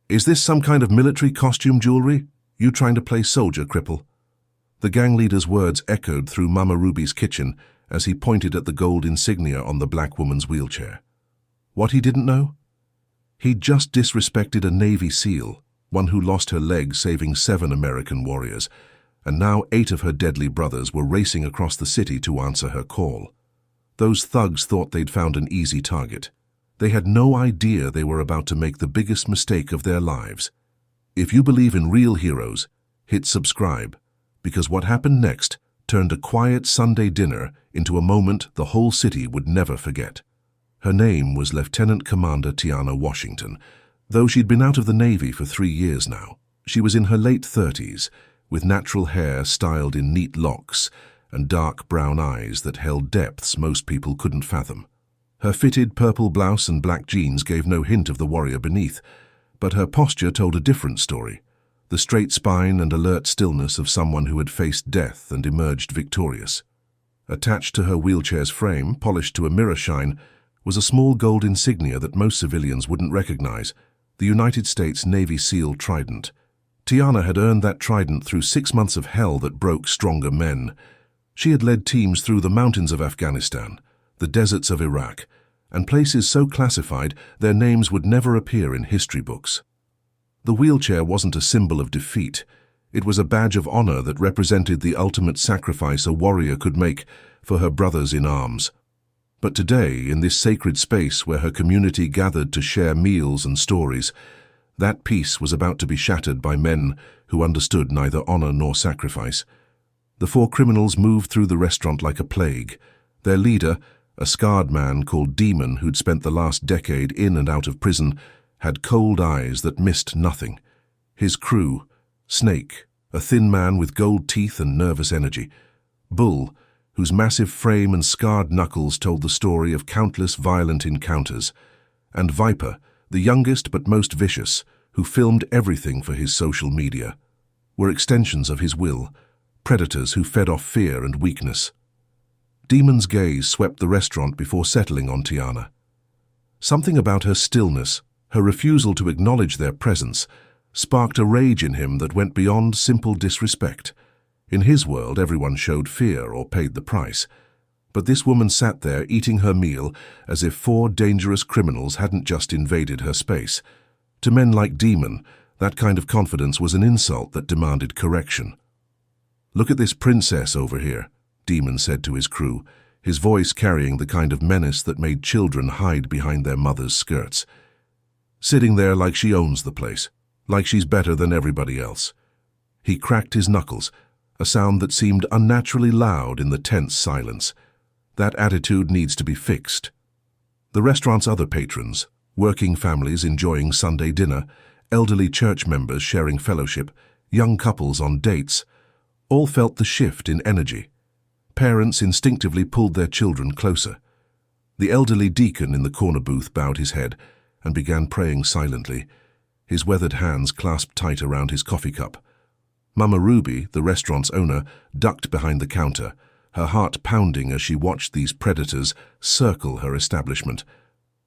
"Is this some kind of military costume jewelry? You trying to play soldier, cripple?" The gang leader's words echoed through Mama Ruby's kitchen as he pointed at the gold insignia on the black woman's wheelchair. What he didn't know? He'd just disrespected a Navy SEAL, one who lost her leg saving 7 American warriors, and now 8 of her deadly brothers were racing across the city to answer her call. Those thugs thought they'd found an easy target. They had no idea they were about to make the biggest mistake of their lives. If you believe in real heroes, hit subscribe, because what happened next turned a quiet Sunday dinner into a moment the whole city would never forget. Her name was Lieutenant Commander Tiana Washington. Though she'd been out of the Navy for 3 years now, she was in her late 30s, with natural hair styled in neat locks and dark brown eyes that held depths most people couldn't fathom. Her fitted purple blouse and black jeans gave no hint of the warrior beneath, but her posture told a different story, the straight spine and alert stillness of someone who had faced death and emerged victorious. Attached to her wheelchair's frame, polished to a mirror shine, was a small gold insignia that most civilians wouldn't recognize, the United States Navy SEAL Trident. Tiana had earned that trident through 6 months of hell that broke stronger men. She had led teams through the mountains of Afghanistan, the deserts of Iraq, and places so classified their names would never appear in history books. The wheelchair wasn't a symbol of defeat. It was a badge of honor that represented the ultimate sacrifice a warrior could make for her brothers in arms. But today, in this sacred space where her community gathered to share meals and stories, that peace was about to be shattered by men who understood neither honor nor sacrifice. The 4 criminals moved through the restaurant like a plague. Their leader, a scarred man called Demon who'd spent the last decade in and out of prison, had cold eyes that missed nothing. His crew, Snake, a thin man with gold teeth and nervous energy. Bull, whose massive frame and scarred knuckles told the story of countless violent encounters. And Viper, the youngest but most vicious, who filmed everything for his social media, were extensions of his will, predators who fed off fear and weakness. Demon's gaze swept the restaurant before settling on Tiana. Something about her stillness, her refusal to acknowledge their presence, sparked a rage in him that went beyond simple disrespect. In his world, everyone showed fear or paid the price. But this woman sat there eating her meal as if 4 dangerous criminals hadn't just invaded her space. To men like Demon, that kind of confidence was an insult that demanded correction. "Look at this princess over here," Demon said to his crew, his voice carrying the kind of menace that made children hide behind their mothers' skirts. "Sitting there like she owns the place, like she's better than everybody else." He cracked his knuckles, a sound that seemed unnaturally loud in the tense silence. That attitude needs to be fixed. The restaurant's other patrons, working families enjoying Sunday dinner, elderly church members sharing fellowship, young couples on dates, all felt the shift in energy. Parents instinctively pulled their children closer. The elderly deacon in the corner booth bowed his head and began praying silently, his weathered hands clasped tight around his coffee cup. Mama Ruby, the restaurant's owner, ducked behind the counter, her heart pounding as she watched these predators circle her establishment.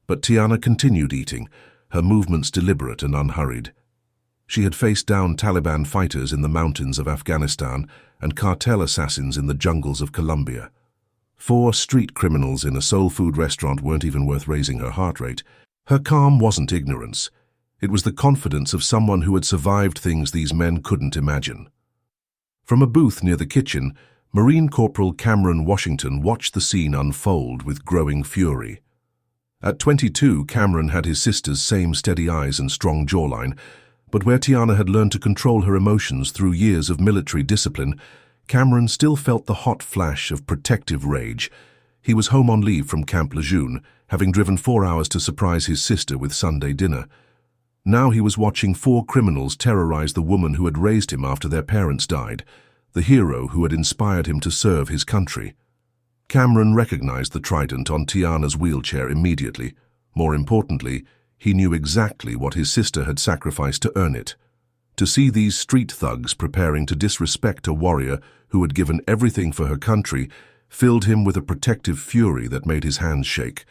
But Tiana continued eating, her movements deliberate and unhurried. She had faced down Taliban fighters in the mountains of Afghanistan and cartel assassins in the jungles of Colombia. 4 street criminals in a soul food restaurant weren't even worth raising her heart rate. Her calm wasn't ignorance. It was the confidence of someone who had survived things these men couldn't imagine. From a booth near the kitchen, Marine Corporal Cameron Washington watched the scene unfold with growing fury. At 22, Cameron had his sister's same steady eyes and strong jawline, but where Tiana had learned to control her emotions through years of military discipline, Cameron still felt the hot flash of protective rage. He was home on leave from Camp Lejeune, having driven 4 hours to surprise his sister with Sunday dinner. Now he was watching 4 criminals terrorize the woman who had raised him after their parents died, the hero who had inspired him to serve his country. Cameron recognized the trident on Tiana's wheelchair immediately. More importantly, he knew exactly what his sister had sacrificed to earn it. To see these street thugs preparing to disrespect a warrior who had given everything for her country filled him with a protective fury that made his hands shake.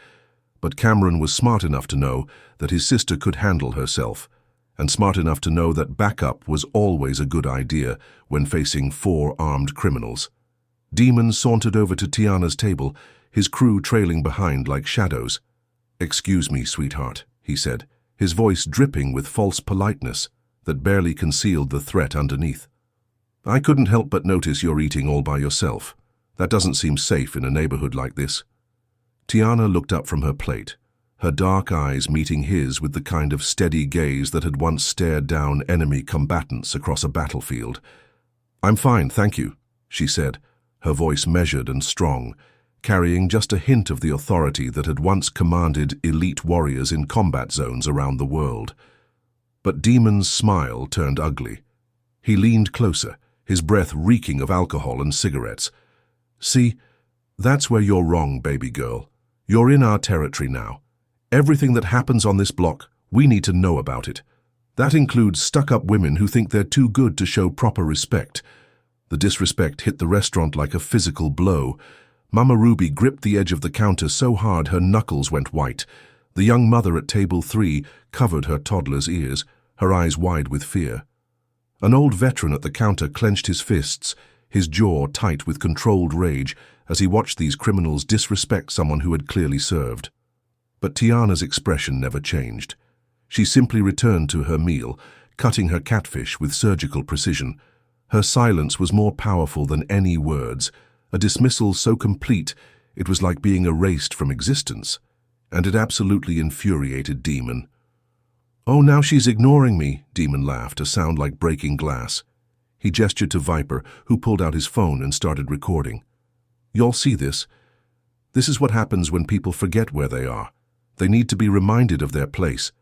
But Cameron was smart enough to know that his sister could handle herself, and smart enough to know that backup was always a good idea when facing 4 armed criminals. Demon sauntered over to Tiana's table, his crew trailing behind like shadows. "Excuse me, sweetheart," he said, his voice dripping with false politeness that barely concealed the threat underneath. "I couldn't help but notice you're eating all by yourself. That doesn't seem safe in a neighborhood like this." Tiana looked up from her plate, her dark eyes meeting his with the kind of steady gaze that had once stared down enemy combatants across a battlefield. "I'm fine, thank you," she said, her voice measured and strong, carrying just a hint of the authority that had once commanded elite warriors in combat zones around the world. But Demon's smile turned ugly. He leaned closer, his breath reeking of alcohol and cigarettes. "See, that's where you're wrong, baby girl. You're in our territory now. Everything that happens on this block, we need to know about it. That includes stuck-up women who think they're too good to show proper respect." The disrespect hit the restaurant like a physical blow. Mama Ruby gripped the edge of the counter so hard her knuckles went white. The young mother at table 3 covered her toddler's ears, her eyes wide with fear. An old veteran at the counter clenched his fists, his jaw tight with controlled rage as he watched these criminals disrespect someone who had clearly served. But Tiana's expression never changed. She simply returned to her meal, cutting her catfish with surgical precision. Her silence was more powerful than any words, a dismissal so complete it was like being erased from existence, and it absolutely infuriated Demon. "Oh, now she's ignoring me," Demon laughed, a sound like breaking glass. He gestured to Viper, who pulled out his phone and started recording. "Y'all see this? This is what happens when people forget where they are. They need to be reminded of their place."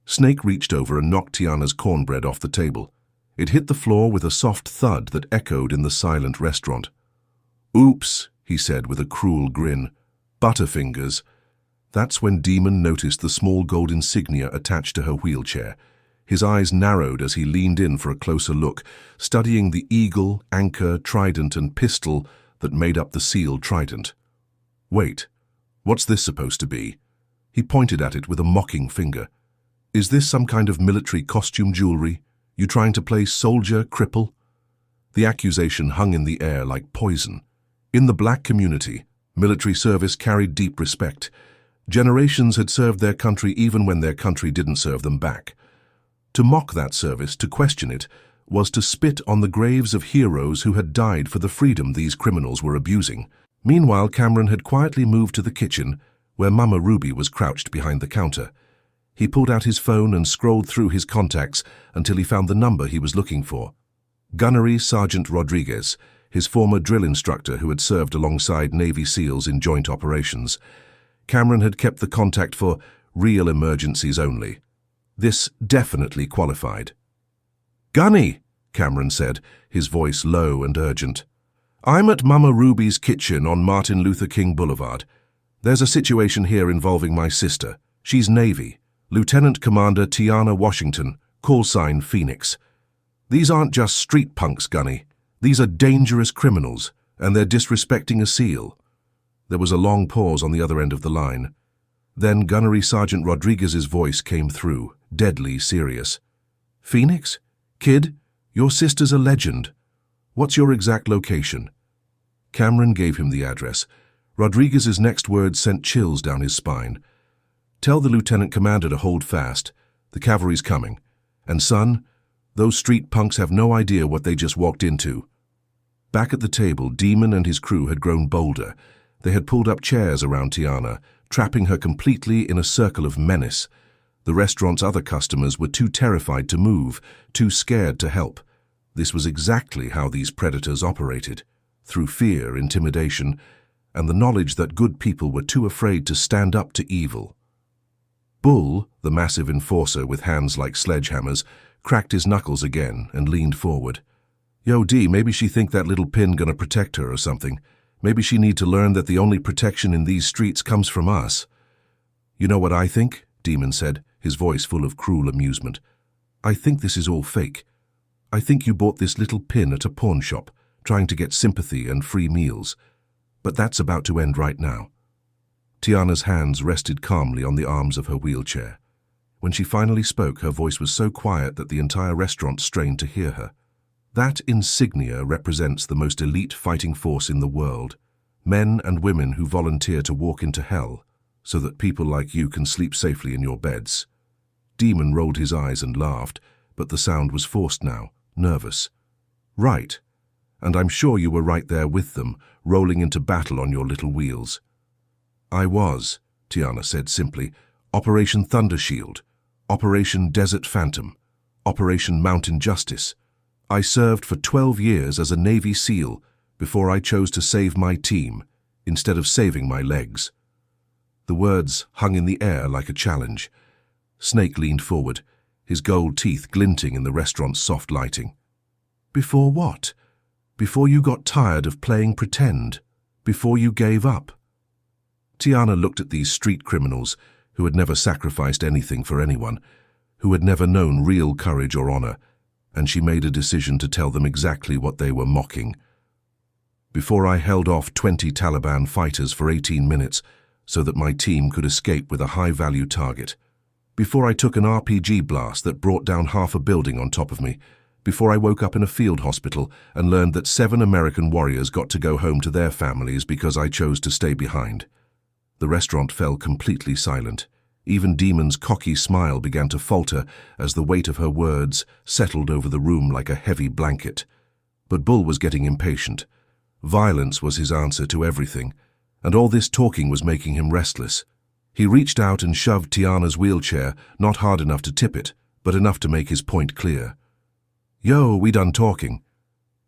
Snake reached over and knocked Tiana's cornbread off the table. It hit the floor with a soft thud that echoed in the silent restaurant. "Oops," he said with a cruel grin. "Butterfingers." That's when Demon noticed the small gold insignia attached to her wheelchair. His eyes narrowed as he leaned in for a closer look, studying the eagle, anchor, trident, and pistol that made up the sealed trident. "Wait, what's this supposed to be?" He pointed at it with a mocking finger. "Is this some kind of military costume jewelry? You trying to play soldier, cripple?" The accusation hung in the air like poison. In the black community, military service carried deep respect. Generations had served their country even when their country didn't serve them back. To mock that service, to question it, was to spit on the graves of heroes who had died for the freedom these criminals were abusing. Meanwhile, Cameron had quietly moved to the kitchen, where Mama Ruby was crouched behind the counter. He pulled out his phone and scrolled through his contacts until he found the number he was looking for. Gunnery Sergeant Rodriguez, his former drill instructor who had served alongside Navy SEALs in joint operations. Cameron had kept the contact for real emergencies only. This definitely qualified. "Gunny," Cameron said, his voice low and urgent. "I'm at Mama Ruby's kitchen on Martin Luther King Boulevard. There's a situation here involving my sister. She's Navy. Lieutenant Commander Tiana Washington, call sign Phoenix. These aren't just street punks, Gunny. These are dangerous criminals, and they're disrespecting a SEAL." There was a long pause on the other end of the line. Then Gunnery Sergeant Rodriguez's voice came through, deadly serious. "Phoenix? Kid, your sister's a legend. What's your exact location?" Cameron gave him the address. Rodriguez's next words sent chills down his spine. "Tell the lieutenant commander to hold fast. The cavalry's coming. And son, those street punks have no idea what they just walked into." Back at the table, Demon and his crew had grown bolder. They had pulled up chairs around Tiana, trapping her completely in a circle of menace. The restaurant's other customers were too terrified to move, too scared to help. This was exactly how these predators operated, through fear, intimidation, and the knowledge that good people were too afraid to stand up to evil. Bull, the massive enforcer with hands like sledgehammers, cracked his knuckles again and leaned forward. "Yo, D, maybe she think that little pin gonna protect her or something. Maybe she need to learn that the only protection in these streets comes from us." "You know what I think?" Demon said, his voice full of cruel amusement. "I think this is all fake. I think you bought this little pin at a pawn shop, trying to get sympathy and free meals. But that's about to end right now." Tiana's hands rested calmly on the arms of her wheelchair. When she finally spoke, her voice was so quiet that the entire restaurant strained to hear her. That insignia represents the most elite fighting force in the world. Men and women who volunteer to walk into hell so that people like you can sleep safely in your beds. Demon rolled his eyes and laughed, but the sound was forced now, nervous. Right. And I'm sure you were right there with them, rolling into battle on your little wheels. I was, Tiana said simply. Operation Thunder Shield, Operation Desert Phantom, Operation Mountain Justice. I served for 12 years as a Navy SEAL before I chose to save my team instead of saving my legs. The words hung in the air like a challenge. Snake leaned forward, his gold teeth glinting in the restaurant's soft lighting. Before what? Before you got tired of playing pretend? Before you gave up? Tiana looked at these street criminals who had never sacrificed anything for anyone, who had never known real courage or honor, and she made a decision to tell them exactly what they were mocking. Before I held off 20 Taliban fighters for 18 minutes so that my team could escape with a high-value target. Before I took an RPG blast that brought down half a building on top of me. Before I woke up in a field hospital and learned that 7 American warriors got to go home to their families because I chose to stay behind. The restaurant fell completely silent. Even Demon's cocky smile began to falter as the weight of her words settled over the room like a heavy blanket. But Bull was getting impatient. Violence was his answer to everything, and all this talking was making him restless. He reached out and shoved Tiana's wheelchair, not hard enough to tip it, but enough to make his point clear. Yo, we done talking.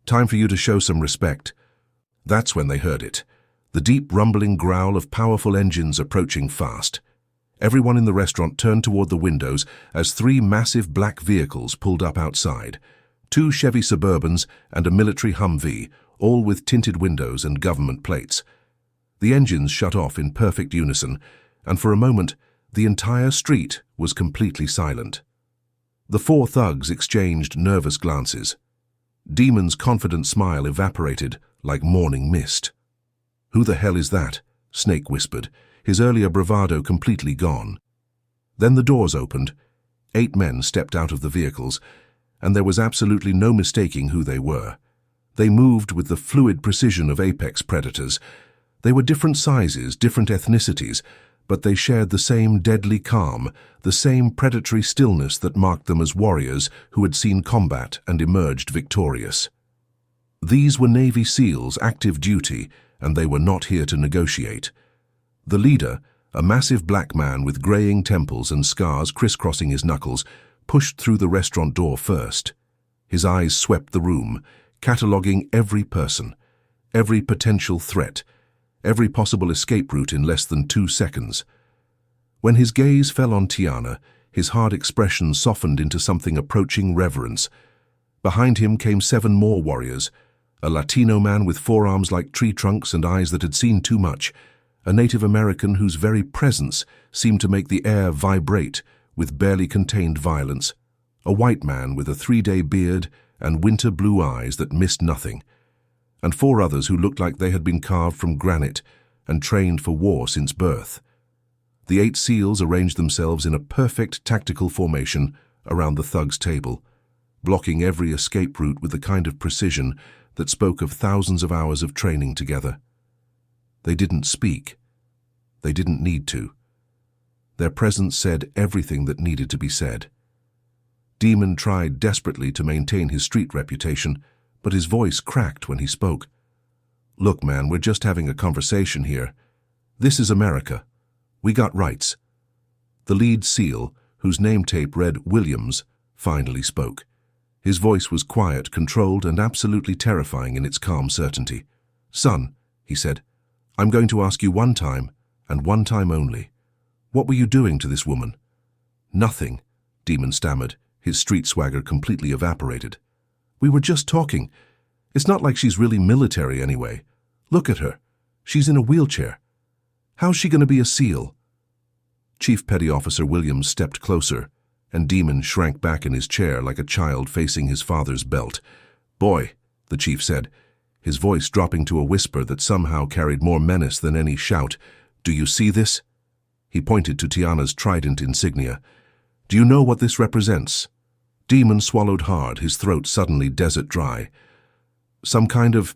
Time for you to show some respect. That's when they heard it. The deep rumbling growl of powerful engines approaching fast. Everyone in the restaurant turned toward the windows as 3 massive black vehicles pulled up outside. 2 Chevy Suburbans and a military Humvee, all with tinted windows and government plates. The engines shut off in perfect unison, and for a moment, the entire street was completely silent. The 4 thugs exchanged nervous glances. Demon's confident smile evaporated like morning mist. Who the hell is that? Snake whispered, his earlier bravado completely gone. Then the doors opened. 8 men stepped out of the vehicles, and there was absolutely no mistaking who they were. They moved with the fluid precision of apex predators. They were different sizes, different ethnicities, but they shared the same deadly calm, the same predatory stillness that marked them as warriors who had seen combat and emerged victorious. These were Navy SEALs, active duty, and they were not here to negotiate. The leader, a massive black man with graying temples and scars crisscrossing his knuckles, pushed through the restaurant door first. His eyes swept the room, cataloguing every person, every potential threat, every possible escape route in less than 2 seconds. When his gaze fell on Tiana, his hard expression softened into something approaching reverence. Behind him came 7 more warriors, a Latino man with forearms like tree trunks and eyes that had seen too much, a Native American whose very presence seemed to make the air vibrate with barely contained violence, a white man with a 3-day beard and winter blue eyes that missed nothing, and 4 others who looked like they had been carved from granite and trained for war since birth. The 8 SEALs arranged themselves in a perfect tactical formation around the thugs' table, blocking every escape route with the kind of precision that spoke of thousands of hours of training together. They didn't speak. They didn't need to. Their presence said everything that needed to be said. Demon tried desperately to maintain his street reputation, but his voice cracked when he spoke. Look, man, we're just having a conversation here. This is America. We got rights. The lead SEAL, whose name tape read Williams, finally spoke. His voice was quiet, controlled, and absolutely terrifying in its calm certainty. Son, he said, I'm going to ask you one time, and one time only. What were you doing to this woman? Nothing, Demon stammered, his street swagger completely evaporated. We were just talking. It's not like she's really military anyway. Look at her. She's in a wheelchair. How's she going to be a SEAL? Chief Petty Officer Williams stepped closer, and Demon shrank back in his chair like a child facing his father's belt. Boy, the chief said, his voice dropping to a whisper that somehow carried more menace than any shout. Do you see this? He pointed to Tiana's trident insignia. Do you know what this represents? Demon swallowed hard, his throat suddenly desert dry. Some kind of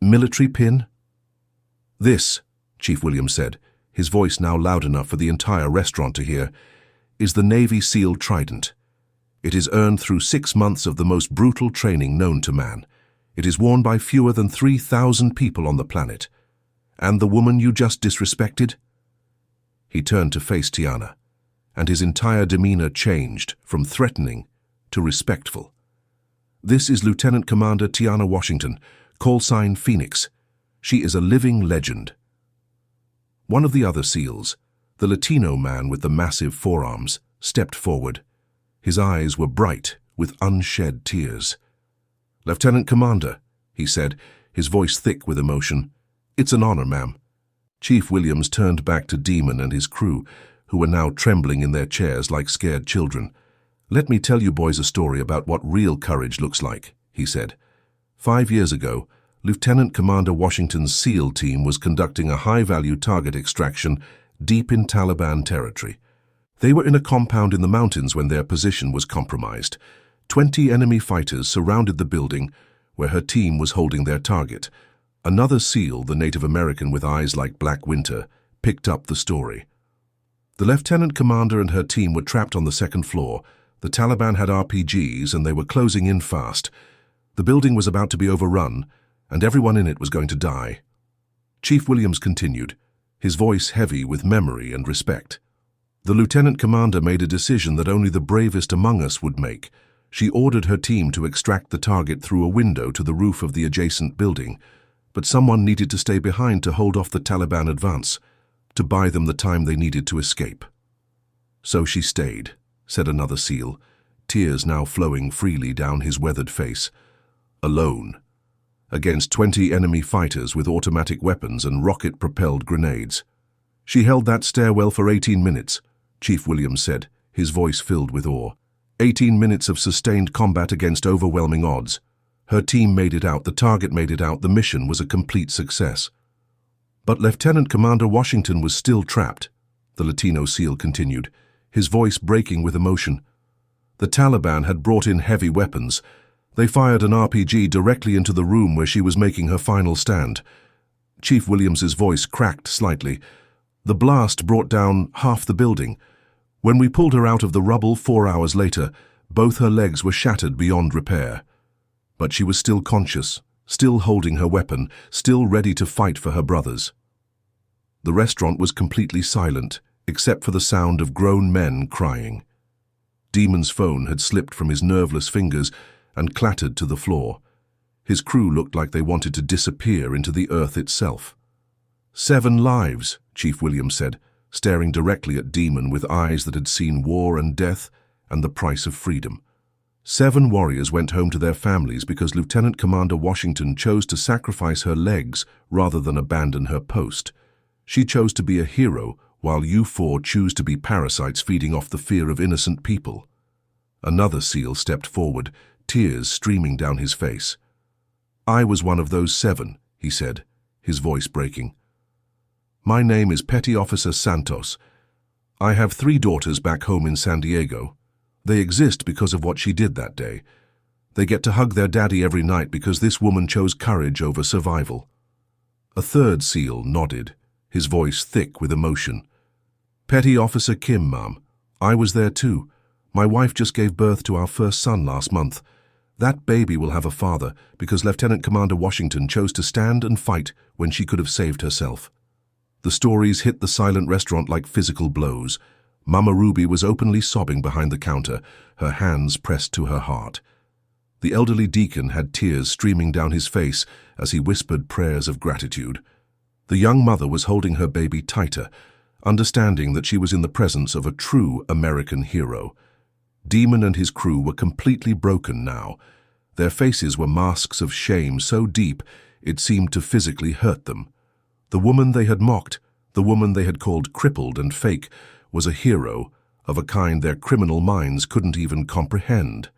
military pin? This, Chief Williams said, his voice now loud enough for the entire restaurant to hear, is the Navy SEAL Trident. It is earned through 6 months of the most brutal training known to man. It is worn by fewer than 3,000 people on the planet. And the woman you just disrespected? He turned to face Tiana, and his entire demeanor changed from threatening to respectful. This is Lieutenant Commander Tiana Washington, call sign Phoenix. She is a living legend. One of the other SEALs, the Latino man with the massive forearms, stepped forward. His eyes were bright with unshed tears. "Lieutenant Commander," he said, his voice thick with emotion, "it's an honor, ma'am." Chief Williams turned back to Demon and his crew, who were now trembling in their chairs like scared children. "Let me tell you boys a story about what real courage looks like," he said. 5 years ago, Lieutenant Commander Washington's SEAL team was conducting a high-value target extraction deep in Taliban territory. They were in a compound in the mountains when their position was compromised. 20 enemy fighters surrounded the building where her team was holding their target. Another SEAL, the Native American with eyes like black winter, picked up the story. The lieutenant commander and her team were trapped on the second floor. The Taliban had RPGs and they were closing in fast. The building was about to be overrun, and everyone in it was going to die. Chief Williams continued, his voice heavy with memory and respect. The lieutenant commander made a decision that only the bravest among us would make. She ordered her team to extract the target through a window to the roof of the adjacent building, but someone needed to stay behind to hold off the Taliban advance, to buy them the time they needed to escape. "So she stayed," said another SEAL, tears now flowing freely down his weathered face. "Alone, against 20 enemy fighters with automatic weapons and rocket-propelled grenades. She held that stairwell for 18 minutes, Chief Williams said, his voice filled with awe. 18 minutes of sustained combat against overwhelming odds. Her team made it out, the target made it out, the mission was a complete success. But Lieutenant Commander Washington was still trapped," the Latino SEAL continued, his voice breaking with emotion. "The Taliban had brought in heavy weapons. They fired an RPG directly into the room where she was making her final stand." Chief Williams's voice cracked slightly. "The blast brought down half the building. When we pulled her out of the rubble 4 hours later, both her legs were shattered beyond repair. But she was still conscious, still holding her weapon, still ready to fight for her brothers." The restaurant was completely silent, except for the sound of grown men crying. Demon's phone had slipped from his nerveless fingers and clattered to the floor. His crew looked like they wanted to disappear into the earth itself. 7 lives, Chief Williams said, staring directly at Demon with eyes that had seen war and death and the price of freedom. 7 warriors went home to their families because Lieutenant Commander Washington chose to sacrifice her legs rather than abandon her post. She chose to be a hero, while you 4 choose to be parasites feeding off the fear of innocent people. Another SEAL stepped forward, tears streaming down his face. "I was one of those 7, he said, his voice breaking. "My name is Petty Officer Santos. I have 3 daughters back home in San Diego. They exist because of what she did that day. They get to hug their daddy every night because this woman chose courage over survival." A third SEAL nodded, his voice thick with emotion. "Petty Officer Kim, Ma'am. I was there too. My wife just gave birth to our first son last month. That baby will have a father because Lieutenant Commander Washington chose to stand and fight when she could have saved herself." The stories hit the silent restaurant like physical blows. Mama Ruby was openly sobbing behind the counter, her hands pressed to her heart. The elderly deacon had tears streaming down his face as he whispered prayers of gratitude. The young mother was holding her baby tighter, understanding that she was in the presence of a true American hero. Demon and his crew were completely broken now. Their faces were masks of shame so deep it seemed to physically hurt them. The woman they had mocked, the woman they had called crippled and fake, was a hero of a kind their criminal minds couldn't even comprehend.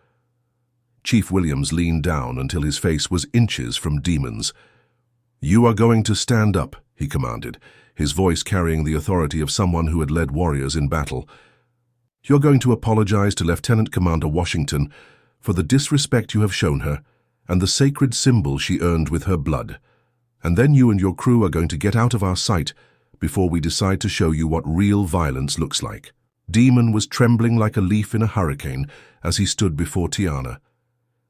Chief Williams leaned down until his face was inches from Demon's. "You are going to stand up," he commanded, his voice carrying the authority of someone who had led warriors in battle. You're going to apologize to Lieutenant Commander Washington for the disrespect you have shown her and the sacred symbol she earned with her blood. And then you and your crew are going to get out of our sight before we decide to show you what real violence looks like." Demon was trembling like a leaf in a hurricane as he stood before Tiana.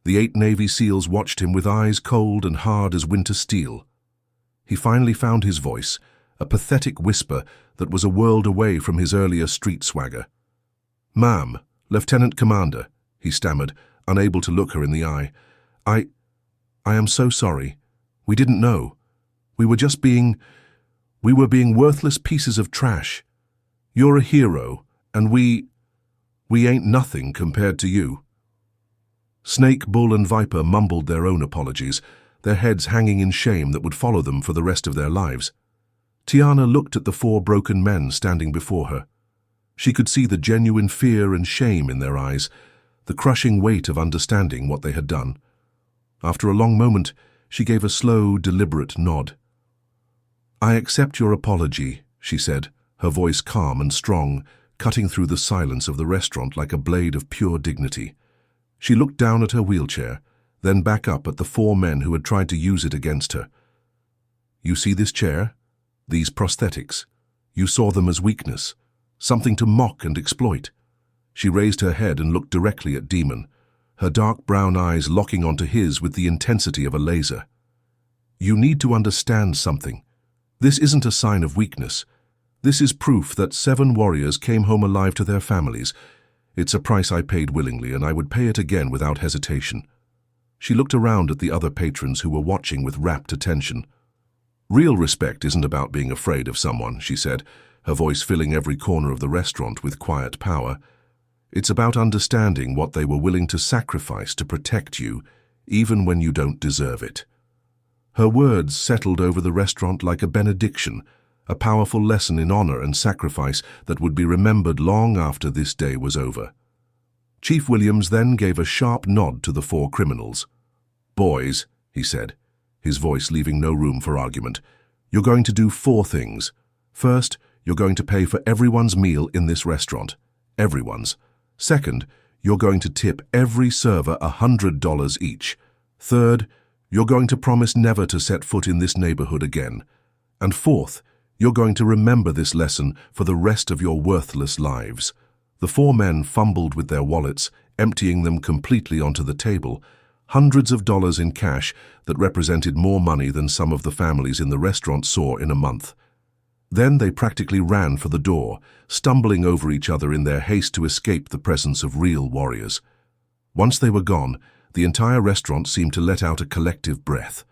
The 8 Navy SEALs watched him with eyes cold and hard as winter steel. He finally found his voice, a pathetic whisper that was a world away from his earlier street swagger. "Ma'am, Lieutenant Commander," he stammered, unable to look her in the eye. I am so sorry. We didn't know. We were being worthless pieces of trash. You're a hero, and we ain't nothing compared to you." Snake, Bull, and Viper mumbled their own apologies, their heads hanging in shame that would follow them for the rest of their lives. Tiana looked at the 4 broken men standing before her. She could see the genuine fear and shame in their eyes, the crushing weight of understanding what they had done. After a long moment, she gave a slow, deliberate nod. "I accept your apology," she said, her voice calm and strong, cutting through the silence of the restaurant like a blade of pure dignity. She looked down at her wheelchair, then back up at the 4 men who had tried to use it against her. "You see this chair? These prosthetics? You saw them as weakness, something to mock and exploit." She raised her head and looked directly at Demon, her dark brown eyes locking onto his with the intensity of a laser. "You need to understand something. This isn't a sign of weakness. This is proof that 7 warriors came home alive to their families. It's a price I paid willingly, and I would pay it again without hesitation." She looked around at the other patrons who were watching with rapt attention. "Real respect isn't about being afraid of someone," she said, her voice filling every corner of the restaurant with quiet power. "It's about understanding what they were willing to sacrifice to protect you, even when you don't deserve it." Her words settled over the restaurant like a benediction, a powerful lesson in honor and sacrifice that would be remembered long after this day was over. Chief Williams then gave a sharp nod to the 4 criminals. "Boys," he said, his voice leaving no room for argument, "you're going to do 4 things. First, you're going to pay for everyone's meal in this restaurant. Everyone's. Second, you're going to tip every server $100 each. Third, you're going to promise never to set foot in this neighborhood again. And fourth, you're going to remember this lesson for the rest of your worthless lives." The 4 men fumbled with their wallets, emptying them completely onto the table, hundreds of dollars in cash that represented more money than some of the families in the restaurant saw in a month. Then they practically ran for the door, stumbling over each other in their haste to escape the presence of real warriors. Once they were gone, the entire restaurant seemed to let out a collective breath.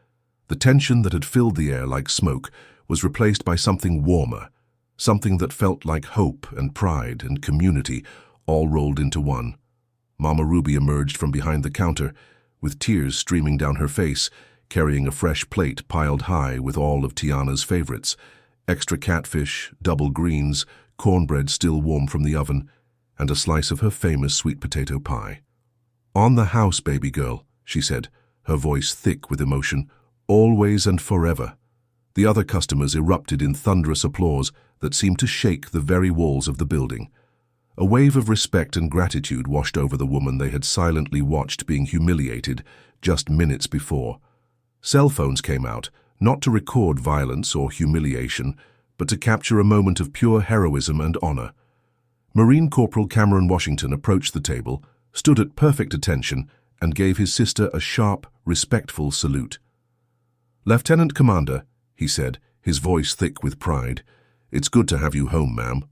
The tension that had filled the air like smoke was replaced by something warmer, something that felt like hope and pride and community all rolled into one. Mama Ruby emerged from behind the counter, with tears streaming down her face, carrying a fresh plate piled high with all of Tiana's favorites: extra catfish, double greens, cornbread still warm from the oven, and a slice of her famous sweet potato pie. "On the house, baby girl," she said, her voice thick with emotion, "always and forever." The other customers erupted in thunderous applause that seemed to shake the very walls of the building. A wave of respect and gratitude washed over the woman they had silently watched being humiliated just minutes before. Cell phones came out, not to record violence or humiliation, but to capture a moment of pure heroism and honor. Marine Corporal Cameron Washington approached the table, stood at perfect attention, and gave his sister a sharp, respectful salute. "Lieutenant Commander," he said, his voice thick with pride, "it's good to have you home, ma'am."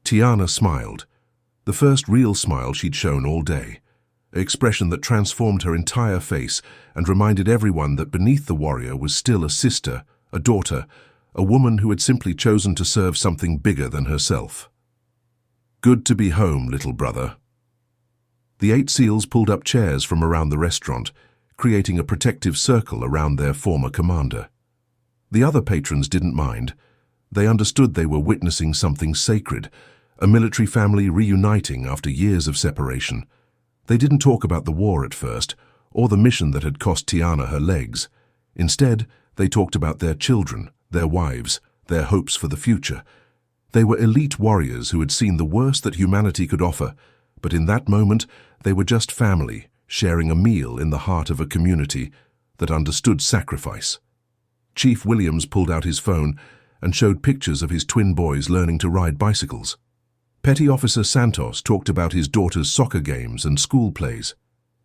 Tiana smiled, the first real smile she'd shown all day, an expression that transformed her entire face and reminded everyone that beneath the warrior was still a sister, a daughter, a woman who had simply chosen to serve something bigger than herself. "Good to be home, little brother." The 8 SEALs pulled up chairs from around the restaurant, creating a protective circle around their former commander. The other patrons didn't mind. They understood they were witnessing something sacred, a military family reuniting after years of separation. They didn't talk about the war at first, or the mission that had cost Tiana her legs. Instead, they talked about their children, their wives, their hopes for the future. They were elite warriors who had seen the worst that humanity could offer, but in that moment they were just family, sharing a meal in the heart of a community that understood sacrifice. Chief Williams pulled out his phone and showed pictures of his twin boys learning to ride bicycles. Petty Officer Santos talked about his daughter's soccer games and school plays.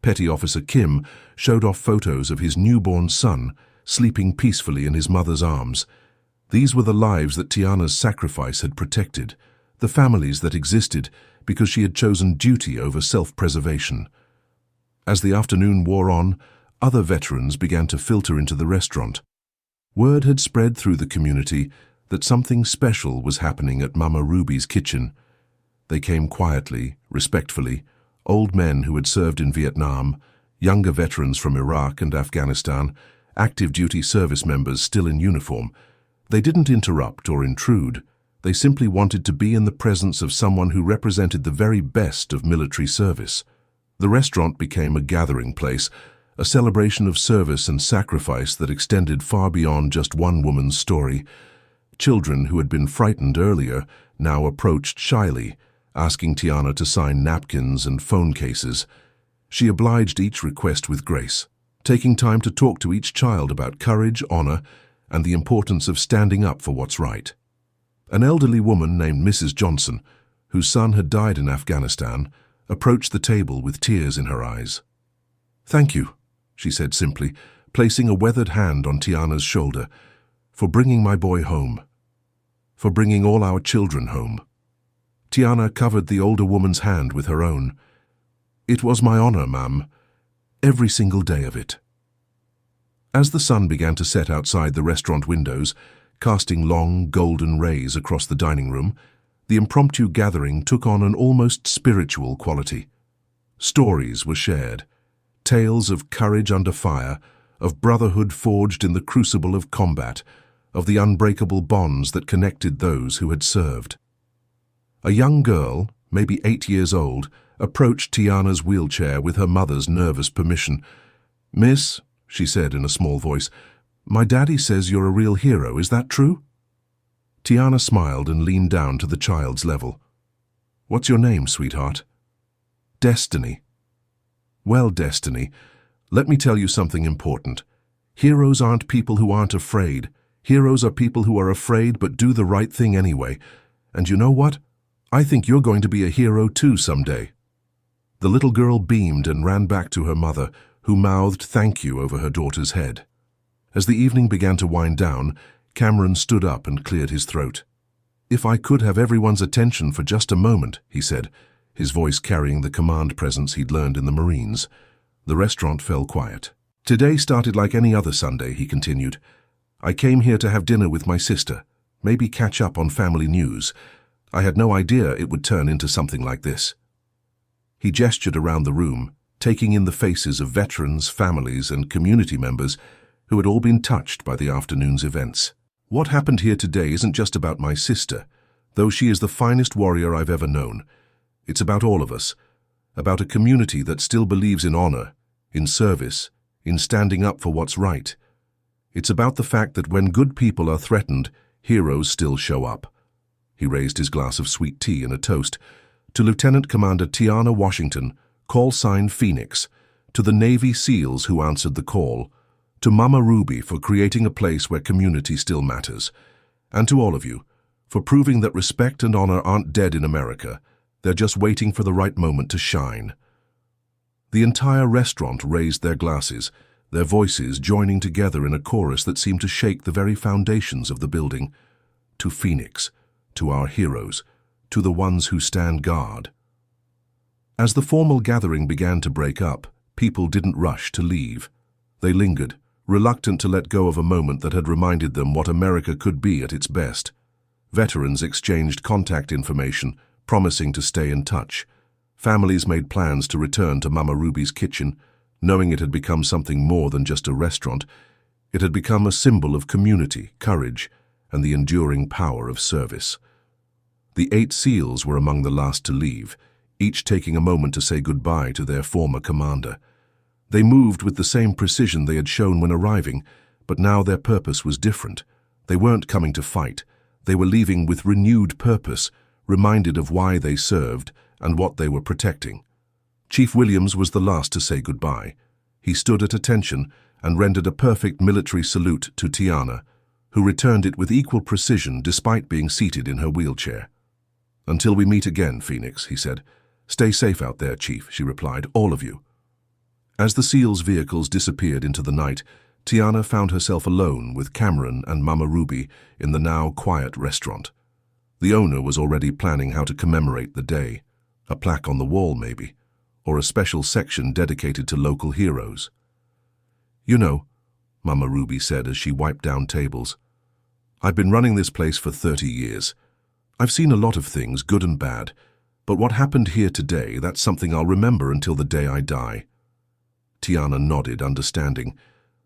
Petty Officer Kim showed off photos of his newborn son sleeping peacefully in his mother's arms. These were the lives that Tiana's sacrifice had protected, the families that existed because she had chosen duty over self-preservation. As the afternoon wore on, other veterans began to filter into the restaurant. Word had spread through the community that something special was happening at Mama Ruby's kitchen. They came quietly, respectfully, old men who had served in Vietnam, younger veterans from Iraq and Afghanistan, active duty service members still in uniform. They didn't interrupt or intrude. They simply wanted to be in the presence of someone who represented the very best of military service. The restaurant became a gathering place, a celebration of service and sacrifice that extended far beyond just one woman's story. Children who had been frightened earlier now approached shyly, asking Tiana to sign napkins and phone cases. She obliged each request with grace, taking time to talk to each child about courage, honor, and the importance of standing up for what's right. An elderly woman named Mrs. Johnson, whose son had died in Afghanistan, approached the table with tears in her eyes. "Thank you," she said simply, placing a weathered hand on Tiana's shoulder, "for bringing my boy home, for bringing all our children home." Tiana covered the older woman's hand with her own. "It was my honor, ma'am, every single day of it." As the sun began to set outside the restaurant windows, casting long, golden rays across the dining room, the impromptu gathering took on an almost spiritual quality. Stories were shared, tales of courage under fire, of brotherhood forged in the crucible of combat, of the unbreakable bonds that connected those who had served. A young girl, maybe 8 years old, approached Tiana's wheelchair with her mother's nervous permission. "Miss," she said in a small voice, "my daddy says you're a real hero, is that true?" Tiana smiled and leaned down to the child's level. "What's your name, sweetheart?" "Destiny." "Well, Destiny, let me tell you something important. Heroes aren't people who aren't afraid. Heroes are people who are afraid but do the right thing anyway. And you know what? I think you're going to be a hero too someday." The little girl beamed and ran back to her mother, who mouthed thank you over her daughter's head. As the evening began to wind down, Cameron stood up and cleared his throat. "If I could have everyone's attention for just a moment," he said, his voice carrying the command presence he'd learned in the Marines. The restaurant fell quiet. "Today started like any other Sunday," he continued. "I came here to have dinner with my sister, maybe catch up on family news. I had no idea it would turn into something like this." He gestured around the room, taking in the faces of veterans, families, and community members who had all been touched by the afternoon's events. "What happened here today isn't just about my sister, though she is the finest warrior I've ever known. It's about all of us, about a community that still believes in honor, in service, in standing up for what's right. It's about the fact that when good people are threatened, heroes still show up." He raised his glass of sweet tea in a toast. "To Lieutenant Commander Tiana Washington, call sign Phoenix, to the Navy SEALs who answered the call, to Mama Ruby for creating a place where community still matters, and to all of you for proving that respect and honor aren't dead in America, they're just waiting for the right moment to shine." The entire restaurant raised their glasses, their voices joining together in a chorus that seemed to shake the very foundations of the building. "To Phoenix, to our heroes, to the ones who stand guard." As the formal gathering began to break up, people didn't rush to leave. They lingered, reluctant to let go of a moment that had reminded them what America could be at its best. Veterans exchanged contact information, promising to stay in touch. Families made plans to return to Mama Ruby's kitchen, knowing it had become something more than just a restaurant. It had become a symbol of community, courage, and the enduring power of service. The 8 SEALs were among the last to leave, each taking a moment to say goodbye to their former commander. They moved with the same precision they had shown when arriving, but now their purpose was different. They weren't coming to fight. They were leaving with renewed purpose, reminded of why they served and what they were protecting. Chief Williams was the last to say goodbye. He stood at attention and rendered a perfect military salute to Tiana, who returned it with equal precision despite being seated in her wheelchair. "Until we meet again, Phoenix," he said. "Stay safe out there, Chief," she replied, "all of you." As the SEALs' vehicles disappeared into the night, Tiana found herself alone with Cameron and Mama Ruby in the now quiet restaurant. The owner was already planning how to commemorate the day. A plaque on the wall, maybe, or a special section dedicated to local heroes. "You know," Mama Ruby said as she wiped down tables, "I've been running this place for 30 years. I've seen a lot of things, good and bad, but what happened here today, that's something I'll remember until the day I die." Tiana nodded, understanding.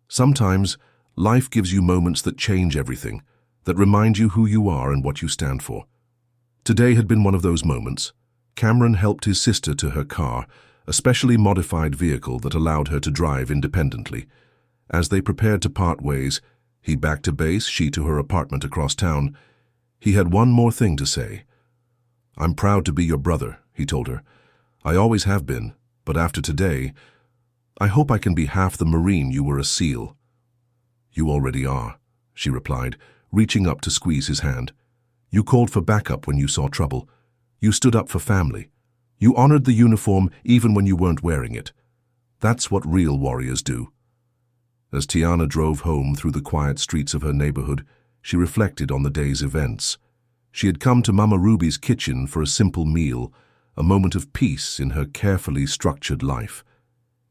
Sometimes, life gives you moments that change everything, that remind you who you are and what you stand for. Today had been one of those moments. Cameron helped his sister to her car, a specially modified vehicle that allowed her to drive independently. As they prepared to part ways, he back to base, she to her apartment across town, he had one more thing to say. "I'm proud to be your brother," he told her. "I always have been, but after today, I hope I can be half the Marine you were a SEAL." "You already are," she replied, reaching up to squeeze his hand. "You called for backup when you saw trouble. You stood up for family. You honored the uniform even when you weren't wearing it. That's what real warriors do." As Tiana drove home through the quiet streets of her neighborhood, she reflected on the day's events. She had come to Mama Ruby's kitchen for a simple meal, a moment of peace in her carefully structured life.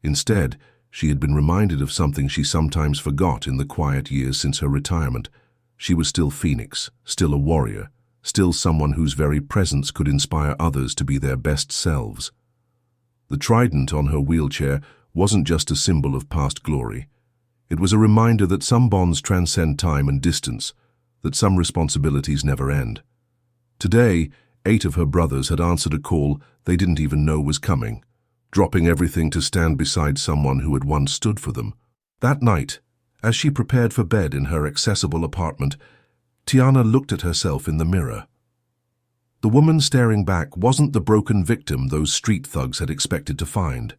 Instead, she had been reminded of something she sometimes forgot in the quiet years since her retirement. She was still Phoenix, still a warrior, still someone whose very presence could inspire others to be their best selves. The trident on her wheelchair wasn't just a symbol of past glory. It was a reminder that some bonds transcend time and distance, that some responsibilities never end. Today, 8 of her brothers had answered a call they didn't even know was coming, dropping everything to stand beside someone who had once stood for them. That night, as she prepared for bed in her accessible apartment, Tiana looked at herself in the mirror. The woman staring back wasn't the broken victim those street thugs had expected to find.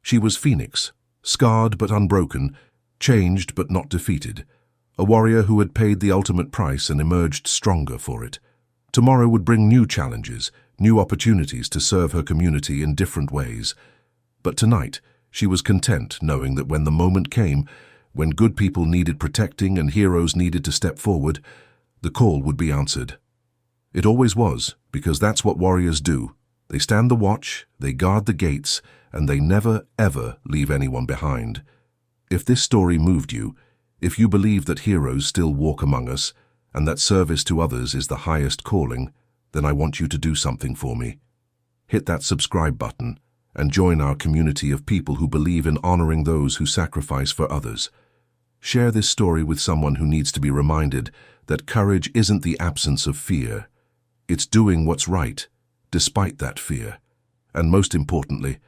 She was Phoenix, scarred but unbroken, changed but not defeated, a warrior who had paid the ultimate price and emerged stronger for it. Tomorrow would bring new challenges, new opportunities to serve her community in different ways. But tonight, she was content knowing that when the moment came, when good people needed protecting and heroes needed to step forward, the call would be answered. It always was, because that's what warriors do. They stand the watch, they guard the gates, and they never, ever leave anyone behind. If this story moved you, if you believe that heroes still walk among us, and that service to others is the highest calling, then I want you to do something for me. Hit that subscribe button and join our community of people who believe in honoring those who sacrifice for others. Share this story with someone who needs to be reminded that courage isn't the absence of fear. It's doing what's right, despite that fear. And most importantly,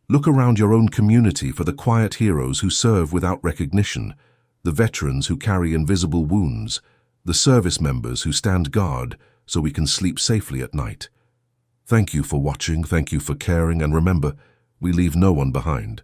look around your own community for the quiet heroes who serve without recognition, the veterans who carry invisible wounds, the service members who stand guard so we can sleep safely at night. Thank you for watching, thank you for caring, and remember, we leave no one behind.